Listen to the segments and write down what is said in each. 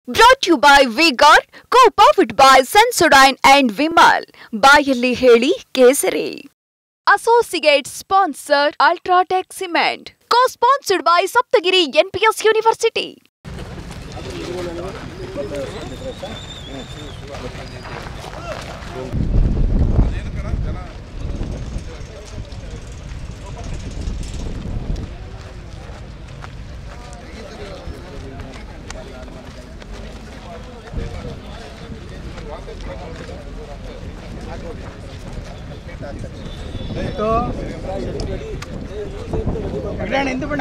Brought to you by V-Guard, co-powered by Sensodyne and Vimal. Bayalli Heli Kesari. Associate sponsor Ultratech Cement. Co-sponsored by Saptagiri NPS University.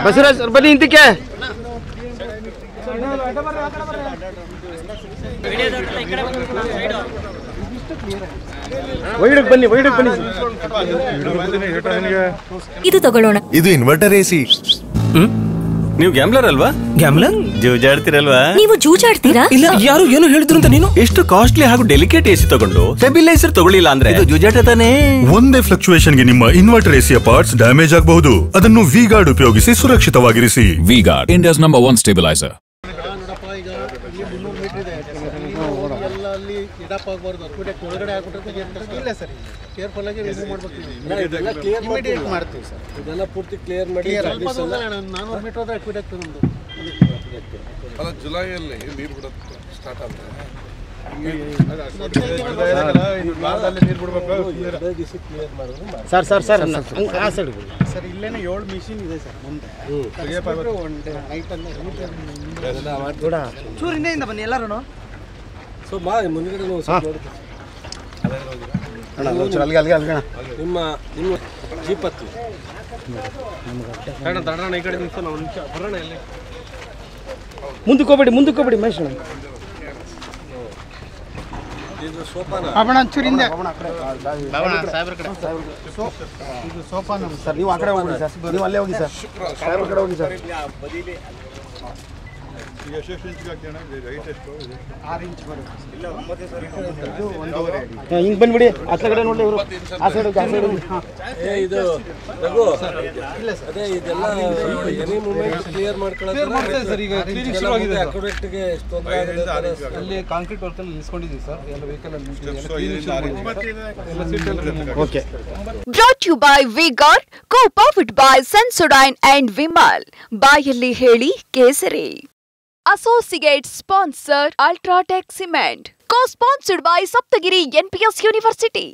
Basavaraj बनी इंतके ಬನ್ನಿ ಇದು ತಗೊಳ್ಳೋಣ. ಇದು inverter AC. ನೀವು gambler ಅಲ್ವಾ? Gambler ಜೂಜಾಡ್ತಿರಲ್ವಾ? ನೀವು ಜೂಜಾಡ್ತೀರಾ? ಇಲ್ಲ, ಯಾರು ಏನು ಹೇಳಿದ್ರು ಅಂತ ನೀನು ಎಷ್ಟು ಕಾಸ್ಟ್ಲಿ ಹಾಗೂ ಡೆಲಿಕೇಟ್ ಎಸಿ ತಗೊಂಡು ಸ್ಟೆಬಿಲೈಸರ್ ತಗೊಳ್ಳಿಲ್ಲ ಅಂದ್ರೆ ಇದು ಜೂಜಾಟ ತಾನೇ. ಒಂದೇ ಫ್ಲಕ್ಚುಯೇಷನ್ ಗೆ ನಿಮ್ಮ ಇನ್ವರ್ಟರ್ ಎಸಿಯ ಪಾರ್ಟ್ಸ್ ಡ್ಯಾಮೇಜ್ ಆಗಬಹುದು. ಅದನ್ನು ವಿ-ಗಾರ್ಡ್ ಉಪಯೋಗಿಸಿ ಸುರಕ್ಷಿತವಾಗಿರಿಸಿ. V-Guard, India's number 1 stabiliser. ಪೂರ್ತಿ ಕ್ಲಿಯರ್ ಮಾಡಿ ಜುಲೈಯಲ್ಲಿ ನೀರು ಬಿಡೋದು ಸ್ಟಾರ್ಟ್ ಆಗ್ತದೆ. ಸರ್ ಸರ್ ಸರ್ ಸರ್ ಇಲ್ಲೇನೆ 7 ಮಿಷಿನ್ ಇದೆ ಸರ್ ಮುಂದೆ. ಚೂರು ಹಿಂದೆಯಿಂದ ಬನ್ನಿ ಎಲ್ಲರೂ. ಸೊ ಬಾ ಮುಂದ್ಗಡೆ ನಿಮ್ಮ ಜೀಪ್ ಹತ್ತಿ ಈ ಕಡೆ ಬರೋಣ. ಇಲ್ಲಿ ಮುಂದಕ್ಕೆ ಹೋಗ್ಬೇಡಿ ಮಹೇಶ್ ಚೂರಿಂದ ಇದು ಸೋಪಾನ ಸರ್. ನೀವು ಆ ಕಡೆ ಹೋಗಿ ಸರ್, ನೀವು ಅಲ್ಲೇ ಹೋಗಿ ಸರ್, ಸಾಹೇಬ್ರ ಕಡೆ ಹೋಗಿ ಸರ್. ಹಿಂಗೆ ಬಂದ್ಬಿಡಿ. ಆ ಕಡೆ ನೋಡಿ ಇವರು ಆ ಸೈಡ್ ಹೋಗಿ. ಇದು ಅದೇ ಇದೆಲ್ಲ ಎನಿ ಮೂಮೆಂಟ್ ಕ್ಲಿಯರ್ ಮಾಡ್ಕೊಳ್ಳೋದು ಸರ್. ಈಗ ಕ್ಲೀನಿಂಗ್ ಶುರು ಆಗಿದೆ. ಅಕ್ಯುರೇಟ್ಗೆ ಅಲ್ಲಿ ಕಾಂಕ್ರೀಟ್ ವರ್ಕ್ ಅಲ್ಲಿ ನಿಲ್ಸ್ಕೊಂಡಿದ್ದೀವಿ ಸರ್. ಎಲ್ಲ ವೆಹಿಕಲ್ ಅಲ್ಲಿ okay. Brought to you by V-Guard, co-powered by Sensodyne and Vimal. Bayalli Heli Kesari. Associate sponsor Ultratech Cement. Co-sponsored by Saptagiri NPS University.